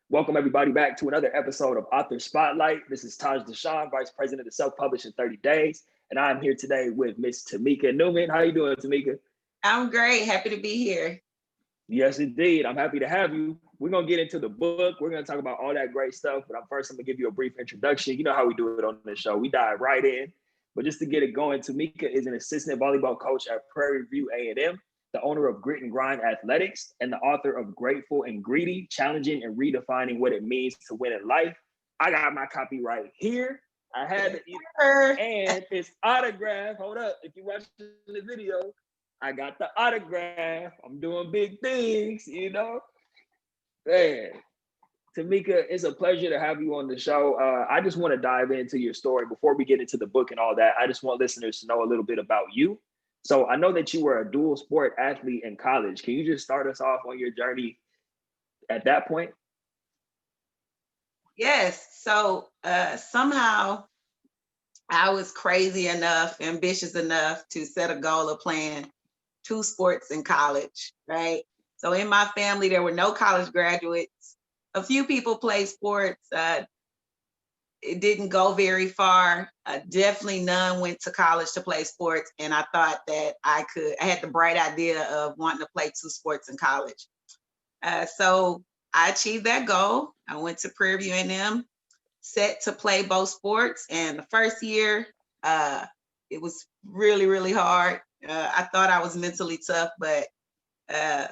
Welcome everybody back to another episode of Author Spotlight. This is Dashaun, Vice President of Self-Published in 30 Days. And I'm here today with Miss Tamika Newman. How you doing, Tamika? I'm great. Happy to be here. Yes, indeed. I'm happy to have you. We're going to get into the book. We're going to talk about all that great stuff. But first, I'm going to give you a brief introduction. You know how we do it on this show. We dive right in. But just to get it going, Tamika is an assistant volleyball coach at Prairie A&M, the owner of Grit and Grind Athletics, and the author of Grateful and Greedy, Challenging and Redefining What It Means to Win in Life. I got my copy right here. I had to eat it, and it's autographed. Hold up. If you're watching the video, I got the autograph. I'm doing big things, you know? Man, Tamika, it's a pleasure to have you on the show. I just want to dive into your story before we get into the book and all that. I just want listeners to know a little bit about you. So I know that you were a dual sport athlete in college. Can you just start us off on your journey at that point? Yes. So somehow I was crazy enough, ambitious enough to set a goal of playing 2 sports in college, right? So in my family, there were no college graduates. A few people played sports. It didn't go very far. Definitely none went to college to play sports. And I thought that I had the bright idea of wanting to play 2 sports in college. So I achieved that goal. I went to Prairie A&M, set to play both sports. And the first year, it was really, really hard. I thought I was mentally tough, but I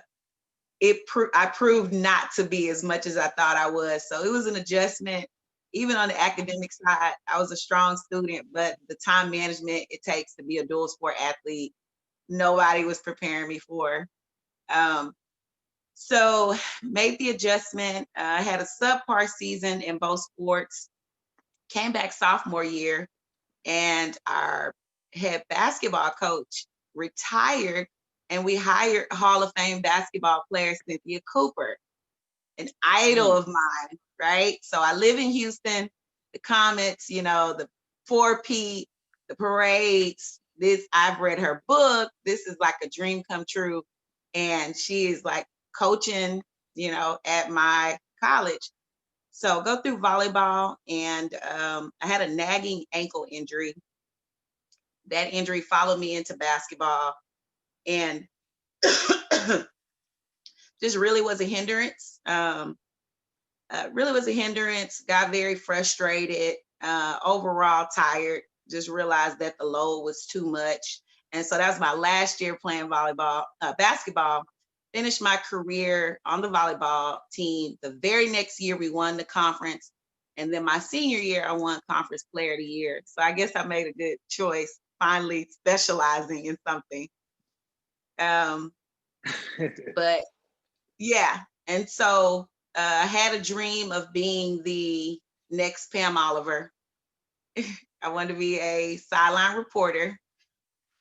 proved not to be as much as I thought I was. So it was an adjustment. Even on the academic side, I was a strong student, but the time management it takes to be a dual sport athlete, nobody was preparing me for. So made the adjustment. I had a subpar season in both sports, came back sophomore year, and our head basketball coach retired, and we hired Hall of Fame basketball player Cynthia Cooper, an idol of mine, right? So I live in Houston, the Comets, the 4P, the parades, I've read her book. This is like a dream come true. And she is like coaching, at my college. So go through volleyball, and I had a nagging ankle injury. That injury followed me into basketball, and just really was a hindrance. Really was a hindrance. Got very frustrated. Overall tired. Just realized that the load was too much, and so that was my last year playing basketball. Finished my career on the volleyball team. The very next year, we won the conference, and then my senior year, I won Conference Player of the Year. So I guess I made a good choice, finally specializing in something. But yeah, and so I had a dream of being the next Pam Oliver. I wanted to be a sideline reporter.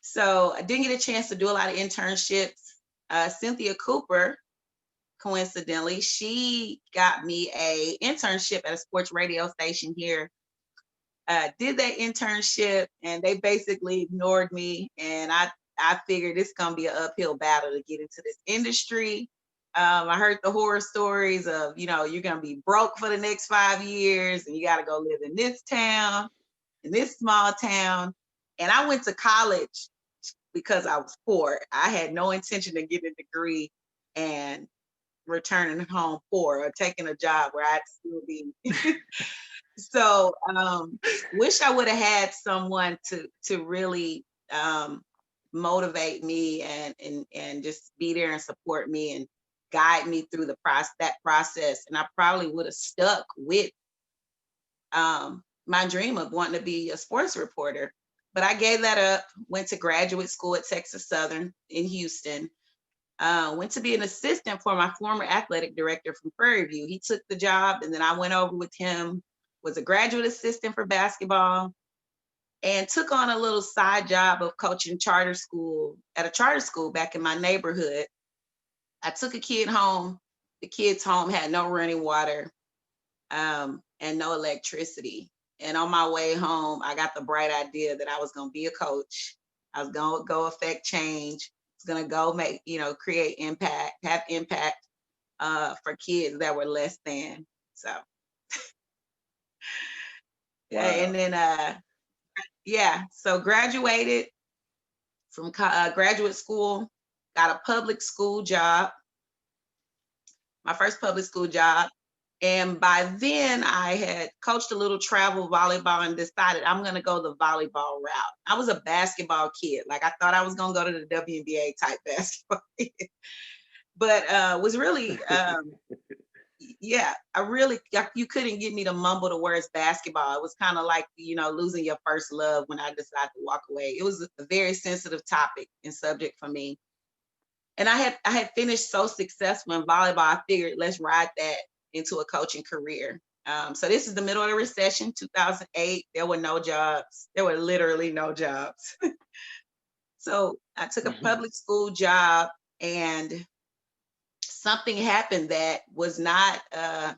So I didn't get a chance to do a lot of internships. Cynthia Cooper, coincidentally, she got me a internship at a sports radio station here. Did that internship, and they basically ignored me. And I figured it's gonna be an uphill battle to get into this industry. I heard the horror stories of, you're gonna be broke for the next 5 years, and you got to go live in this town, in this small town. And I went to college because I was poor. I had no intention of getting a degree and returning home poor or taking a job where I'd still be. So wish I would have had someone to really motivate me and just be there and support me and guide me through that process. And I probably would have stuck with my dream of wanting to be a sports reporter. But I gave that up, went to graduate school at Texas Southern in Houston, went to be an assistant for my former athletic director from Prairie View. He took the job, and then I went over with him, was a graduate assistant for basketball, and took on a little side job of coaching at a charter school back in my neighborhood. I took a kid home. The kid's home had no running water and no electricity. And on my way home, I got the bright idea that I was going to be a coach. I was going to go affect change. I was going to go create impact, have impact for kids that were less than. So, Wow. and then, so graduated from graduate school, got a public school job, my first public school job. And by then I had coached a little travel volleyball and decided I'm going to go the volleyball route. I was a basketball kid. Like I thought I was going to go to the WNBA type basketball kid. But was really, you couldn't get me to mumble the words basketball. It was kind of like, losing your first love when I decided to walk away. It was a very sensitive topic and subject for me. And I had finished so successful in volleyball, I figured let's ride that into a coaching career. So this is the middle of the recession, 2008. There were no jobs. There were literally no jobs. So I took a public school job, and something happened that was not, I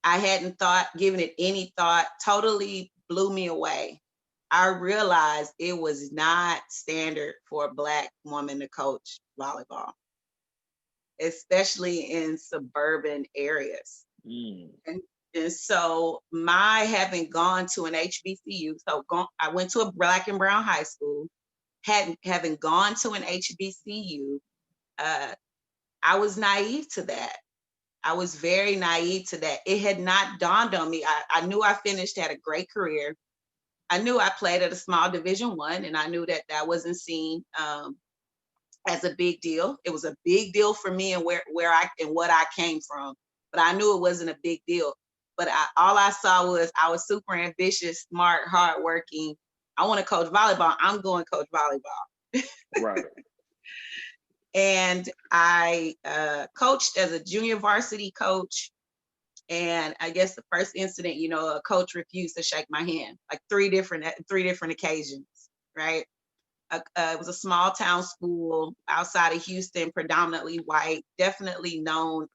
hadn't given it any thought, totally blew me away. I realized it was not standard for a Black woman to coach volleyball, especially in suburban areas. And so my having gone to an HBCU, I went to a Black and brown high school, having gone to an HBCU, I was naive to that. I was very naive to that. It had not dawned on me. I knew I had a great career. I knew I played at a small Division I, and I knew that wasn't seen as a big deal. It was a big deal for me and what I came from, but I knew it wasn't a big deal. But all I saw was I was super ambitious, smart, hardworking. I want to coach volleyball. I'm going to coach volleyball. Right. And I coached as a junior varsity coach. And I guess the first incident, a coach refused to shake my hand, like three different occasions, right? It was a small town school outside of Houston, predominantly white, definitely known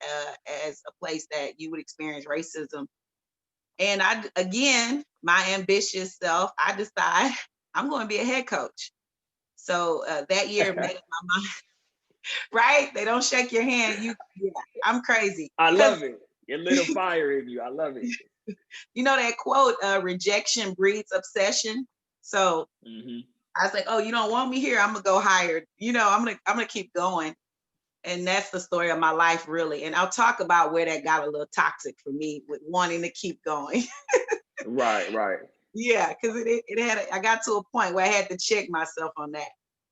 as a place that you would experience racism. And my ambitious self, I decide I'm going to be a head coach. So that year made up my mind, right? They don't shake your hand. I'm crazy. I love it. It lit a fire in you. I love it. You know that quote, rejection breeds obsession. So I was like, oh, you don't want me here? I'm gonna go higher. I'm gonna keep going. And that's the story of my life, really. And I'll talk about where that got a little toxic for me with wanting to keep going. Right. Yeah, because I got to a point where I had to check myself on that.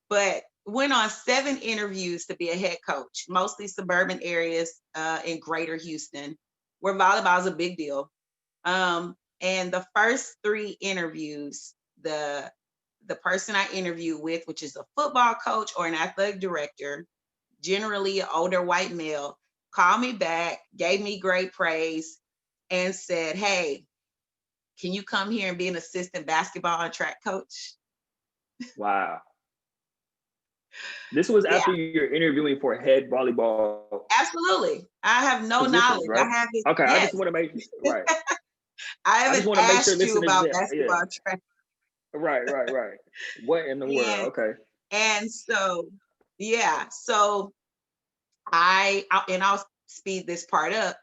But went on 7 interviews to be a head coach, mostly suburban areas in greater Houston, where volleyball is a big deal. And the first 3 interviews, the person I interviewed with, which is a football coach or an athletic director, generally an older white male, called me back, gave me great praise, and said, hey, can you come here and be an assistant basketball and track coach? Wow. This was after you're interviewing for head volleyball. Absolutely. I have no knowledge. Right? I haven't. Okay, yes. I just want to make right. I haven't asked you about basketball track. Right. What in the world? Okay. And so, I'll speed this part up.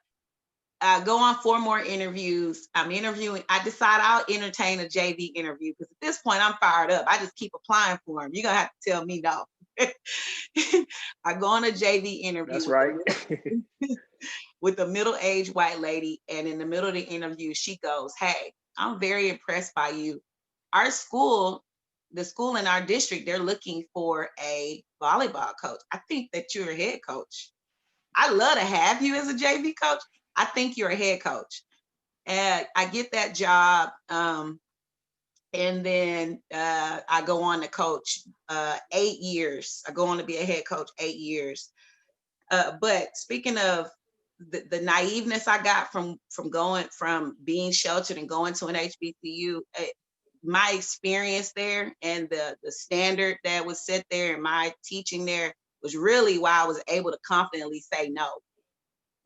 Go on 4 more interviews. I'm interviewing. I decide I'll entertain a JV interview because at this point I'm fired up. I just keep applying for them. You're gonna have to tell me no. I go on a JV interview. That's right. With a middle-aged white lady, and in the middle of the interview, she goes, "Hey, I'm very impressed by you. Our school, the school in our district, they're looking for a volleyball coach. I think that you're a head coach. I'd love to have you as a JV coach. I think you're a head coach." And I get that job. And then I go on to coach 8 years. I go on to be a head coach 8 years. But speaking of the naiveness I got from being sheltered and going to an HBCU, my experience there and the standard that was set there and my teaching there was really why I was able to confidently say no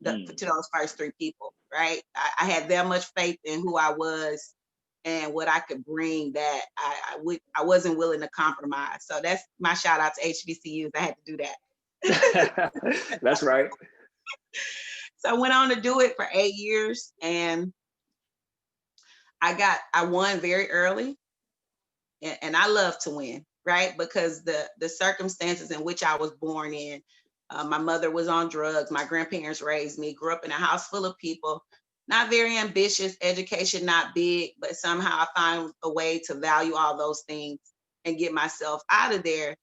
to those first 3 people, right? I had that much faith in who I was and what I could bring that I wasn't willing to compromise. So that's my shout out to HBCUs. I had to do that. That's right. So I went on to do it for 8 years, and I won very early, and I love to win, right? Because the circumstances in which I was born in, my mother was on drugs, my grandparents raised me, grew up in a house full of people, not very ambitious, education not big, but somehow I found a way to value all those things and get myself out of there.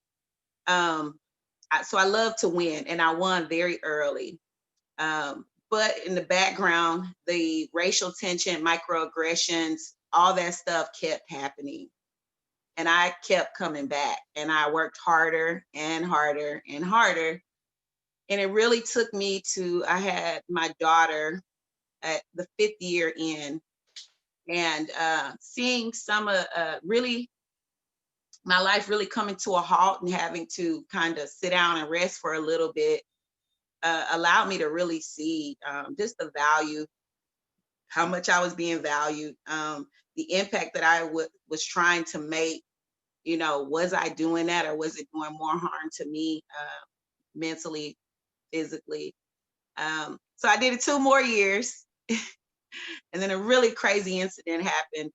So I love to win, and I won very early. But in the background, the racial tension, microaggressions, all that stuff kept happening. And I kept coming back, and I worked harder and harder and harder. And it really took me I had my daughter at the 5th year in, and seeing some of really my life really coming to a halt and having to kind of sit down and rest for a little bit allowed me to really see just the value, how much I was being valued, the impact that I was trying to make. Was I doing that, or was it doing more harm to me mentally, physically? So I did it 2 more years. And then a really crazy incident happened,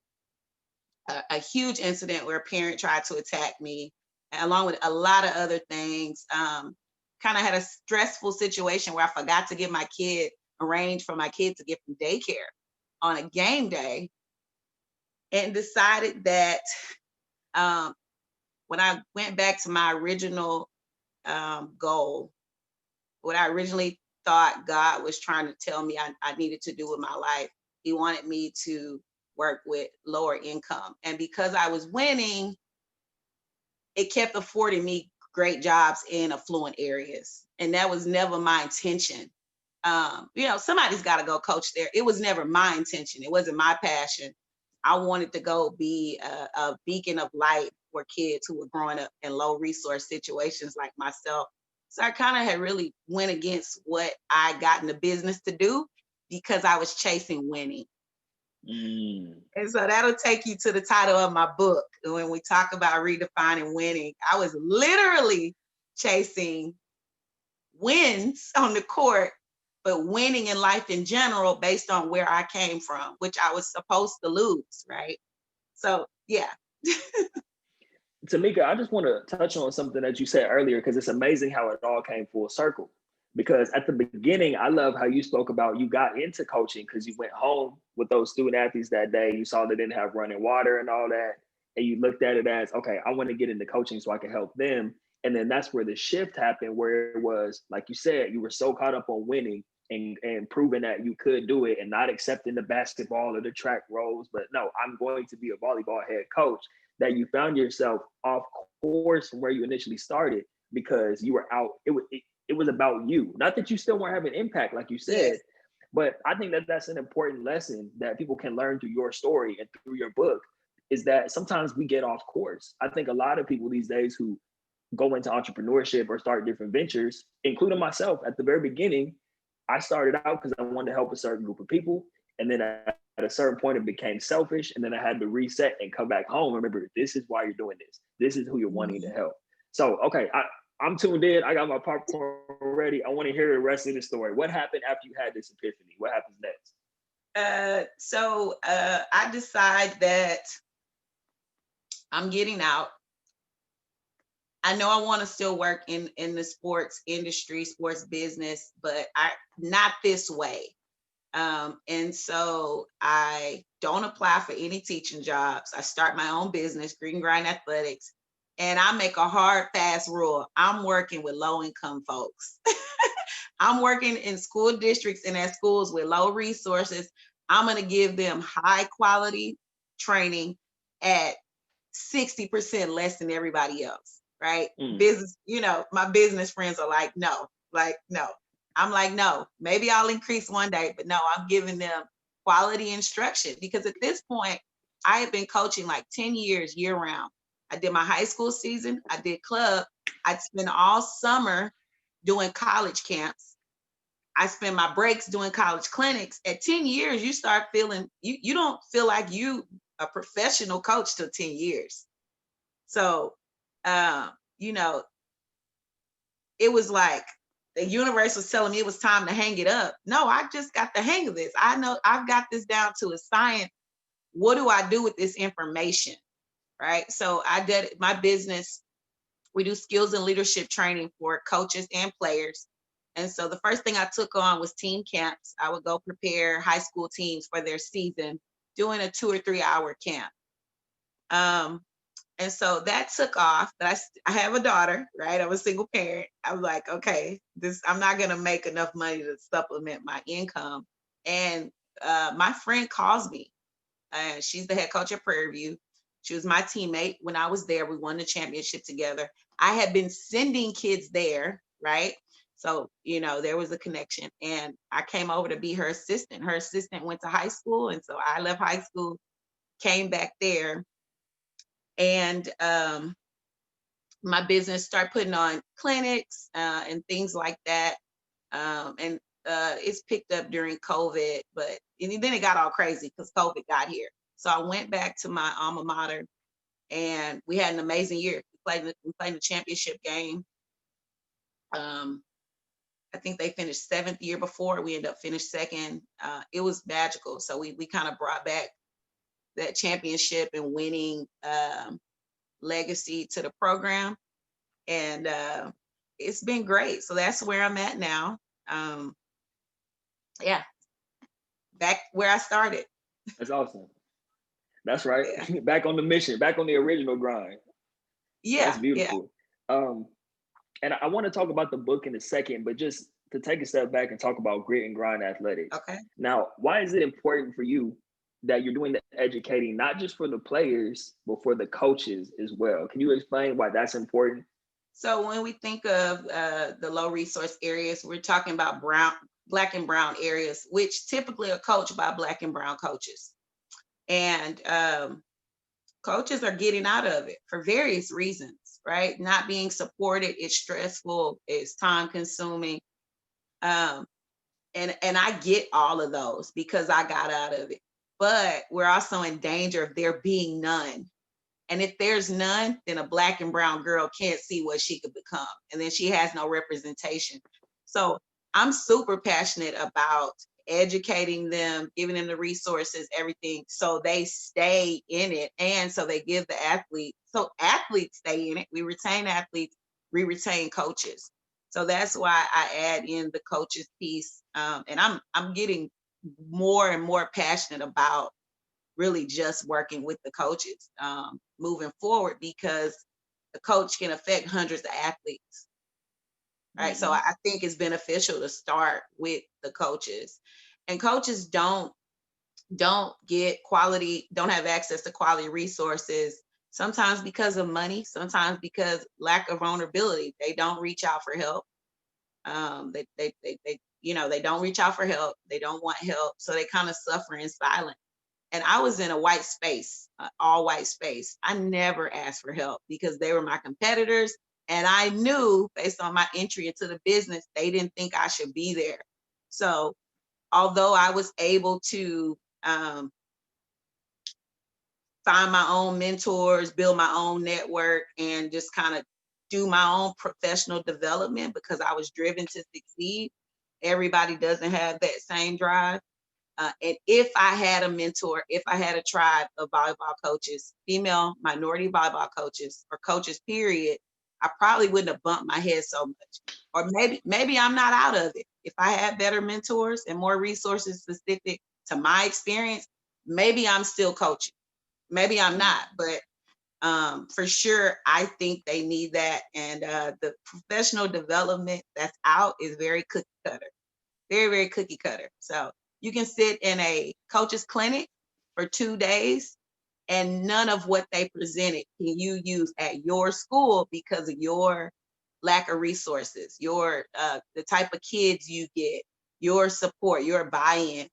a huge incident where a parent tried to attack me, along with a lot of other things. Kind of had a stressful situation where I forgot to get my kid, arranged for my kid to get from daycare on a game day, and decided that when I went back to my original goal, what I originally thought God was trying to tell me I needed to do with my life, He wanted me to work with lower income. And because I was winning, it kept affording me great jobs in affluent areas. And that was never my intention. Somebody's got to go coach there. It was never my intention. It wasn't my passion. I wanted to go be a beacon of light for kids who were growing up in low resource situations like myself. So I kind of had really went against what I got in the business to do because I was chasing winning. And so that'll take you to the title of my book. When we talk about redefining winning, I was literally chasing wins on the court, but winning in life in general based on where I came from, which I was supposed to lose, right? So, yeah. Tamika, I just want to touch on something that you said earlier, because it's amazing how it all came full circle. Because at the beginning, I love how you spoke about you got into coaching because you went home with those student athletes that day. You saw they didn't have running water and all that. And you looked at it as, okay, I want to get into coaching so I can help them. And then that's where the shift happened, where it was, like you said, you were so caught up on winning and proving that you could do it and not accepting the basketball or the track roles. But no, I'm going to be a volleyball head coach, that you found yourself off course from where you initially started because you were out. It was about you. Not that you still weren't having impact, like you said, yes. But I think that that's an important lesson that people can learn through your story and through your book, is that sometimes we get off course. I think a lot of people these days who go into entrepreneurship or start different ventures, including myself at the very beginning, I started out because I wanted to help a certain group of people. And then at a certain point, it became selfish. And then I had to reset and come back home. Remember, this is why you're doing this. This is who you're wanting to help. So, okay, I'm tuned in. I got my popcorn ready. I want to hear the rest of the story. What happened after you had this epiphany? What happens next? So I decide that I'm getting out. I know I want to still work in the sports industry, sports business, but not this way. And so I don't apply for any teaching jobs. I start my own business, Green Grind Athletics, and I make a hard, fast rule. I'm working with low income folks. I'm working in school districts and at schools with low resources. I'm going to give them high quality training at 60% less than everybody else, right? Business, my business friends are like, no. I'm like, no, maybe I'll increase one day, but no, I'm giving them quality instruction, because at this point, I had been coaching like 10 years year round. I did my high school season. I did club. I'd spend all summer doing college camps. I spend my breaks doing college clinics. At 10 years, you start feeling, you don't feel like you a professional coach till 10 years. So, it was like, the universe was telling me it was time to hang it up. No, I just got the hang of this. I know I've got this down to a science. What do I do with this information? Right. So I did my business. We do skills and leadership training for coaches and players. And so the first thing I took on was team camps. I would go prepare high school teams for their season, doing a 2 or 3 hour camp. And so that took off. But I have a daughter, right? I'm a single parent. I was like, okay, I'm not gonna make enough money to supplement my income. And my friend calls me, and she's the head coach at Prairie View. She was my teammate when I was there. We won the championship together. I had been sending kids there, right? So, there was a connection. And I came over to be her assistant. Her assistant went to high school. And so I left high school, came back there, and my business started putting on clinics and things like that. And it's picked up during COVID, and then it got all crazy because COVID got here. So I went back to my alma mater, and we had an amazing year. We played the championship game. I think they finished 7th year before. We ended up finished 2nd. It was magical. So we kind of brought back that championship and winning legacy to the program. And it's been great. So that's where I'm at now. Yeah, back where I started. That's awesome. That's right. Yeah. Back on the mission, back on the original grind. Yeah. That's beautiful. Yeah. And I want to talk about the book in a second, but just to take a step back and talk about grit and grind athletics. Okay. Now, why is it important for you that you're doing the educating, not just for the players, but for the coaches as well? Can you explain why that's important? So when we think of the low resource areas, we're talking about Black and brown areas, which typically are coached by Black and brown coaches. And coaches are getting out of it for various reasons, right? Not being supported, it's stressful, it's time consuming. And I get all of those because I got out of it. But we're also in danger of there being none. And if there's none, then a Black and brown girl can't see what she could become. And then she has no representation. So I'm super passionate about educating them, giving them the resources, everything, so they stay in it. And so they give the athletes, so athletes stay in it. We retain athletes, we retain coaches. So that's why I add in the coaches piece. And I'm getting more and more passionate about really just working with the coaches moving forward, because the coach can affect hundreds of athletes. Right. Mm-hmm. So I think it's beneficial to start with the coaches. And coaches don't get quality, don't have access to quality resources, sometimes because of money, sometimes because lack of vulnerability. They don't reach out for help. They don't reach out for help. They don't want help. So they kind of suffer in silence. And I was in a white space, all white space. I never asked for help because they were my competitors. And I knew based on my entry into the business, they didn't think I should be there. So although I was able to find my own mentors, build my own network, and just kind of do my own professional development because I was driven to succeed, everybody doesn't have that same drive. And if I had a mentor, if I had a tribe of volleyball coaches, female minority volleyball coaches, or coaches, period, I probably wouldn't have bumped my head so much. Or maybe I'm not out of it. If I had better mentors and more resources specific to my experience, maybe I'm still coaching. Maybe I'm not, but for sure, I think they need that. And the professional development that's out is very cookie cutter, very, very cookie cutter. So you can sit in a coach's clinic for 2 days and none of what they presented can you use at your school because of your lack of resources, your the type of kids you get, your support, your buy-in.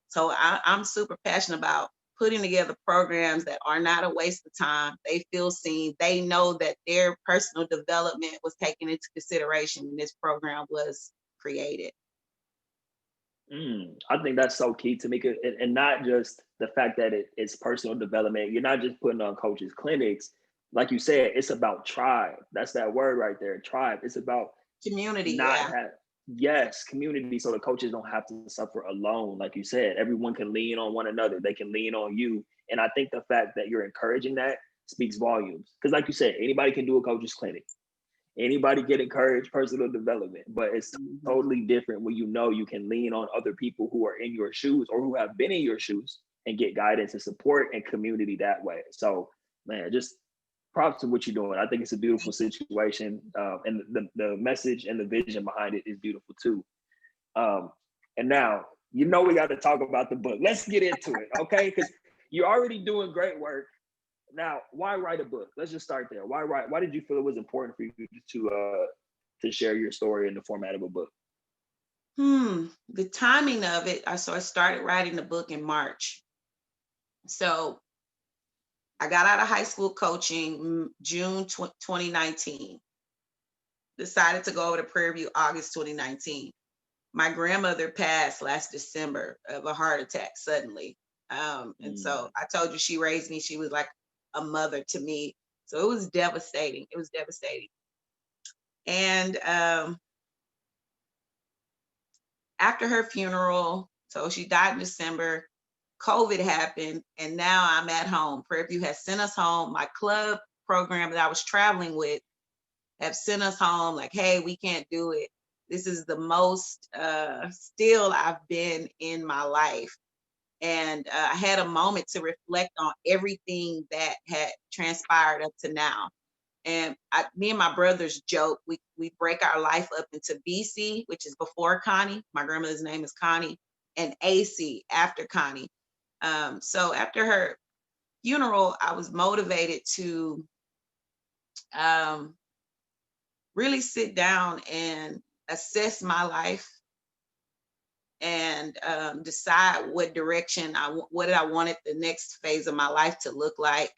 So I'm super passionate about putting together programs that are not a waste of time. They feel seen. They know that their personal development was taken into consideration when this program was created. I think that's so key, Tamika, and not just the fact that it's personal development. You're not just putting on coaches' clinics. Like you said, it's about tribe. That's that word right there, tribe. It's about Community, not yeah. have, yes, community, so the coaches don't have to suffer alone. Like you said, everyone can lean on one another. They can lean on you. And I think the fact that you're encouraging that speaks volumes. Because like you said, anybody can do a coach's clinic. Anybody get encouraged personal development, but it's Mhm. totally different when you know you can lean on other people who are in your shoes or who have been in your shoes and get guidance and support and community that way. So, man, just props to what you're doing. I think it's a beautiful situation, and the message and the vision behind it is beautiful too. And now, we got to talk about the book. Let's get into it, okay? Because you're already doing great work. Now, why write a book? Let's just start there. Why write? Why did you feel it was important for you to share your story in the format of a book? The timing of it, I started writing the book in March. So I got out of high school coaching June 2019. Decided to go over to Prairie August 2019. My grandmother passed last December of a heart attack suddenly. And so I told you she raised me. She was like a mother to me. So it was devastating. It was devastating. And after her funeral, so she died in December, COVID happened, and now I'm at home. Prairie View has sent us home. My club program that I was traveling with have sent us home like, hey, we can't do it. This is the most still I've been in my life. And I had a moment to reflect on everything that had transpired up to now. And me and my brothers joke, we break our life up into BC, which is before Connie. My grandmother's name is Connie, and AC after Connie. So after her funeral, I was motivated to really sit down and assess my life and decide what direction what I wanted the next phase of my life to look like.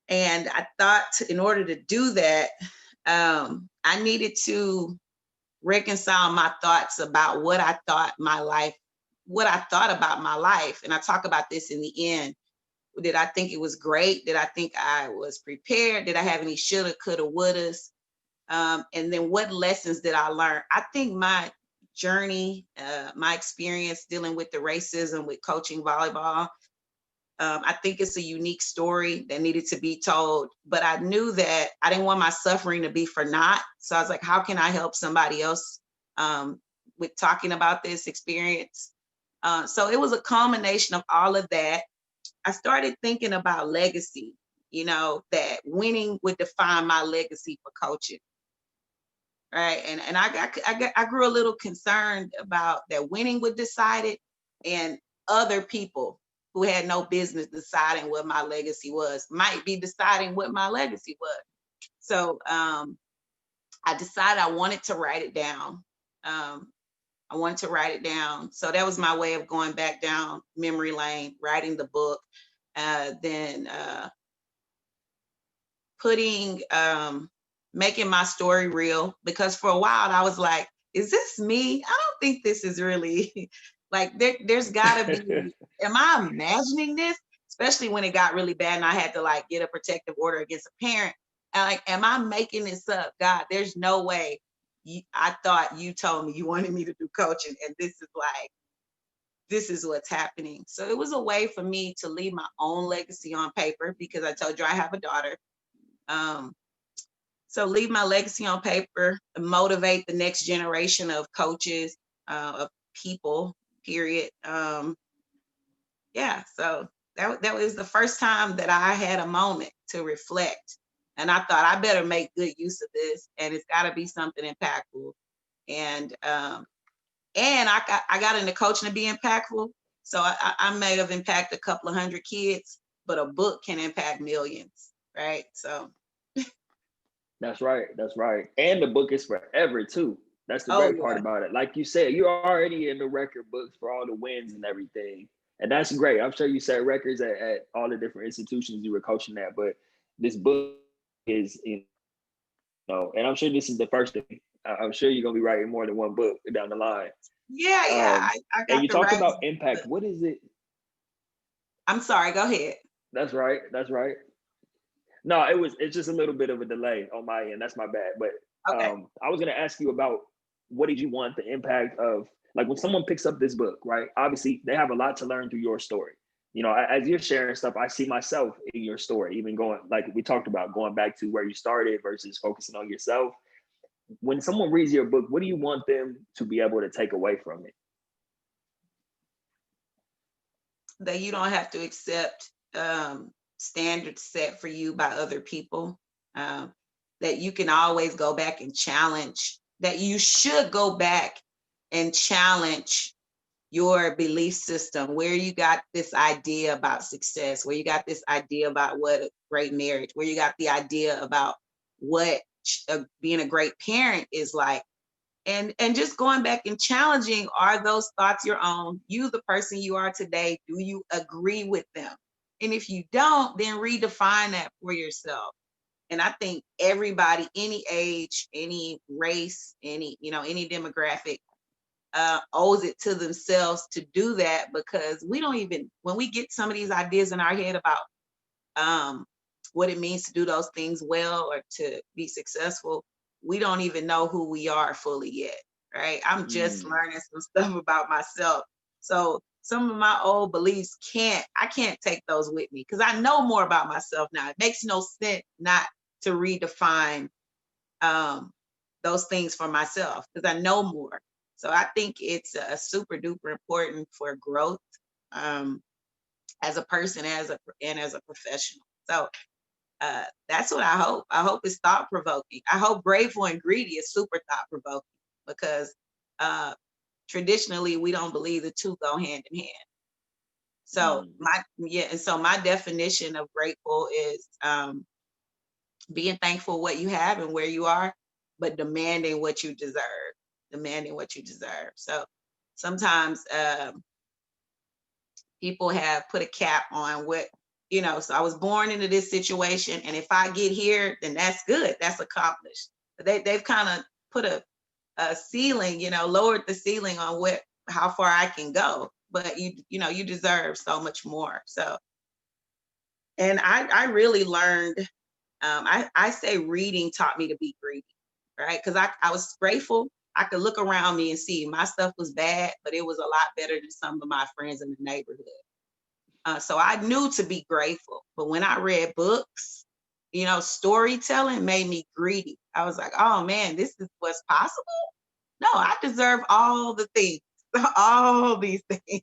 And I thought in order to do that, I needed to reconcile my thoughts about what I thought about my life. And I talk about this in the end. Did I think it was great? Did I think I was prepared? Did I have any shoulda, coulda, wouldas? And then what lessons did I learn? I think my journey, my experience dealing with the racism with coaching volleyball, I think it's a unique story that needed to be told, but I knew that I didn't want my suffering to be for naught. So I was like, how can I help somebody else with talking about this experience? So it was a culmination of all of that. I started thinking about legacy, that winning would define my legacy for coaching. Right. And I grew a little concerned about that winning would decide it, and other people who had no business deciding what my legacy was might be deciding what my legacy was. So I decided I wanted to write it down. So that was my way of going back down memory lane, writing the book, then making my story real, because for a while I was like, is this me? I don't think this is really like there's gotta be, am I imagining this? Especially when it got really bad and I had to like get a protective order against a parent. And like, am I making this up? God, there's no way. I thought you told me you wanted me to do coaching, and this is what's happening. So it was a way for me to leave my own legacy on paper, because I told you I have a daughter. So leave my legacy on paper, motivate the next generation of coaches, of people, period. Yeah, so that was the first time that I had a moment to reflect. And I thought I better make good use of this, and it's got to be something impactful. And I got into coaching to be impactful. So I may have impacted a couple of hundred kids, but a book can impact millions, right? So That's right. That's right. And the book is forever too. That's the oh great part yeah. about it. Like you said, you're already in the record books for all the wins and everything. And that's great. I'm sure you set records at all the different institutions you were coaching at, but this book is, and I'm sure this is the first thing. I'm sure you're going to be writing more than one book down the line. Yeah. I And got you the talked right. about impact. What is it? I'm sorry, go ahead. That's right. That's right. No, it's just a little bit of a delay on my end. That's my bad. But Okay. I was going to ask you about what did you want the impact of, like when someone picks up this book, right? Obviously, they have a lot to learn through your story. You know, as you're sharing stuff, I see myself in your story, even going, like we talked about, going back to where you started versus focusing on yourself. When someone reads your book, what do you want them to be able to take away from it? That you don't have to accept standards set for you by other people. That you can always go back and challenge, that you should go back and challenge your belief system, where you got this idea about success, where you got this idea about what a great marriage, where you got the idea about what being a great parent is like. And just going back and challenging, are those thoughts your own? You, the person you are today, do you agree with them? And if you don't, then redefine that for yourself. And I think everybody, any age, any race, any demographic, owes it to themselves to do that, because we don't even, when we get some of these ideas in our head about what it means to do those things well or to be successful, we don't even know who we are fully yet, right? I'm just learning some stuff about myself. So some of my old beliefs I can't take those with me, because I know more about myself now. It makes no sense not to redefine those things for myself, because I know more. So I think it's a super duper important for growth as a person, as a professional. So that's what I hope. I hope it's thought provoking. I hope Grateful and Greedy is super thought provoking, because traditionally we don't believe the two go hand in hand. So my definition of grateful is being thankful what you have and where you are, but demanding what you deserve. So sometimes people have put a cap on what, so I was born into this situation, and if I get here, then that's good, that's accomplished. But they've kind of put a ceiling, lowered the ceiling on how far I can go. But you deserve so much more. So, and I really learned, I say reading taught me to be greedy, right? Because I was grateful. I could look around me and see my stuff was bad, but it was a lot better than some of my friends in the neighborhood. So I knew to be grateful. But when I read books, storytelling made me greedy. I was like, oh man, this is what's possible? No, I deserve all the things, all these things.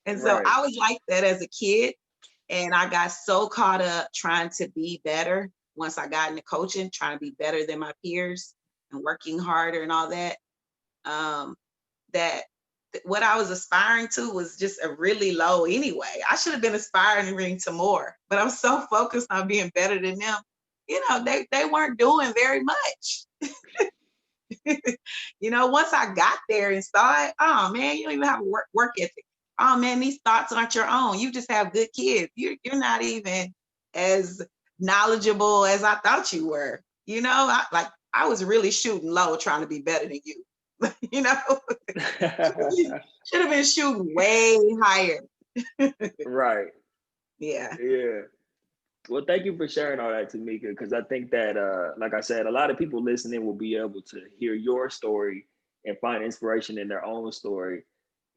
And so I was like that as a kid. And I got so caught up trying to be better once I got into coaching, trying to be better than my peers and working harder and all that, that what I was aspiring to was just a really low anyway. I should have been aspiring to more, but I'm so focused on being better than them. They weren't doing very much. Once I got there and saw it, oh man, you don't even have a work ethic. Oh man, these thoughts aren't your own. You just have good kids. You're not even as knowledgeable as I thought you were. I was really shooting low trying to be better than you. Should have been shooting way higher. Right. Yeah. Well, thank you for sharing all that, Tamika, because I think that, like I said, a lot of people listening will be able to hear your story and find inspiration in their own story.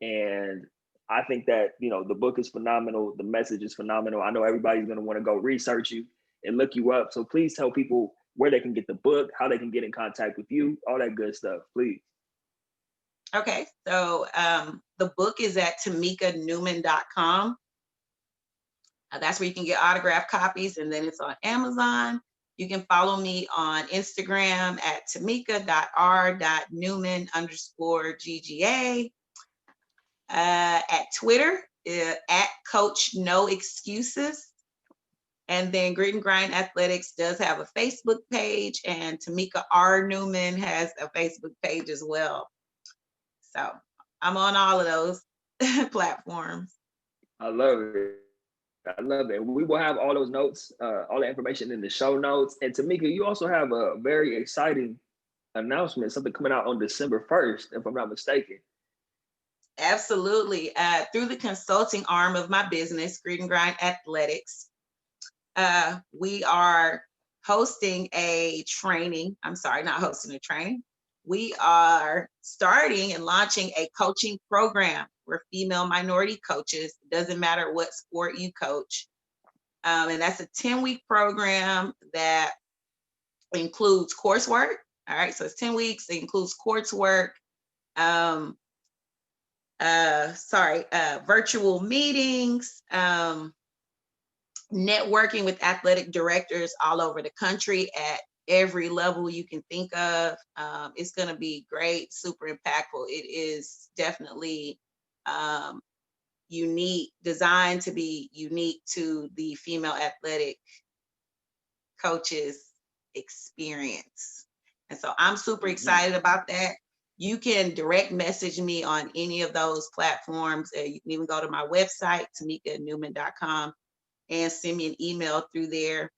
And I think that, the book is phenomenal. The message is phenomenal. I know everybody's going to want to go research you and look you up. So please tell people where they can get the book, how they can get in contact with you, all that good stuff, please. Okay. So the book is at TamikaNewman.com. That's where you can get autographed copies, and then it's on Amazon. You can follow me on Instagram at Tamika.R.Newman_GGA. At Twitter, at Coach No Excuses. And then Grit and Grind Athletics does have a Facebook page, and Tamika R. Newman has a Facebook page as well. So I'm on all of those platforms. I love it. We will have all those notes, all the information in the show notes. And Tamika, you also have a very exciting announcement, something coming out on December 1st, if I'm not mistaken. Absolutely. Through the consulting arm of my business, Grit and Grind Athletics, we are hosting a training. I'm sorry, not hosting a training. We are starting and launching a coaching program for female minority coaches. It doesn't matter what sport you coach. And that's a 10-week program that includes coursework. All right, so it's 10 weeks. It includes coursework, virtual meetings, networking with athletic directors all over the country at every level you can think of. It's going to be great, super impactful. It is definitely unique, designed to be unique to the female athletic coaches experience. And so I'm super excited about that. You can direct message me on any of those platforms. You can even go to my website, TamikaNewman.com, and send me an email through there.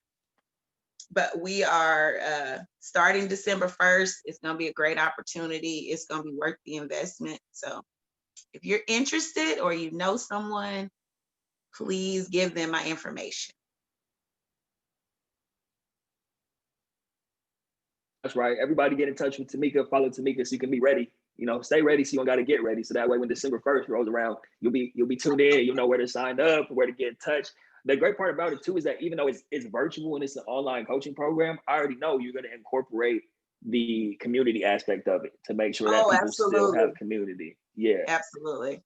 But we are starting December 1st. It's going to be a great opportunity. It's going to be worth the investment. So if you're interested or you know someone, please give them my information. That's right. Everybody get in touch with Tamika. Follow Tamika so you can be ready. You know, stay ready so you don't got to get ready. So that way when December 1st rolls around, you'll be tuned in. You'll know where to sign up, where to get in touch. The great part about it too is that even though it's virtual and it's an online coaching program, I already know you're going to incorporate the community aspect of it to make sure that people still have community. Yeah. Absolutely.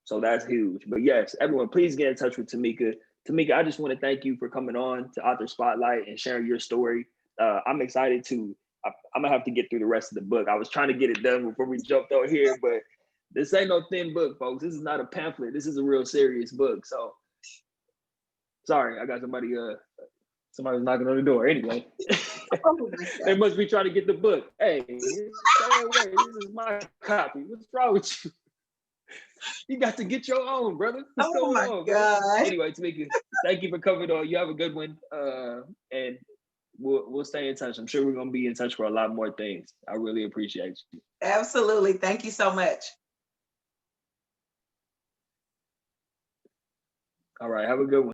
So that's huge. But yes, everyone, please get in touch with Tamika. Tamika, I just want to thank you for coming on to Author Spotlight and sharing your story. I'm excited to, I'm gonna have to get through the rest of the book. I was trying to get it done before we jumped on here, but this ain't no thin book, folks. This is not a pamphlet. This is a real serious book. So sorry, I got somebody was knocking on the door. Anyway, they must be trying to get the book. Hey, this is my copy. What's wrong with you? You got to get your own, brother. What's going on, God? Anyway, Tamika, thank you for coming on. You have a good one. And we'll stay in touch. I'm sure we're gonna be in touch for a lot more things. I really appreciate you. Absolutely. Thank you so much. All right, have a good one.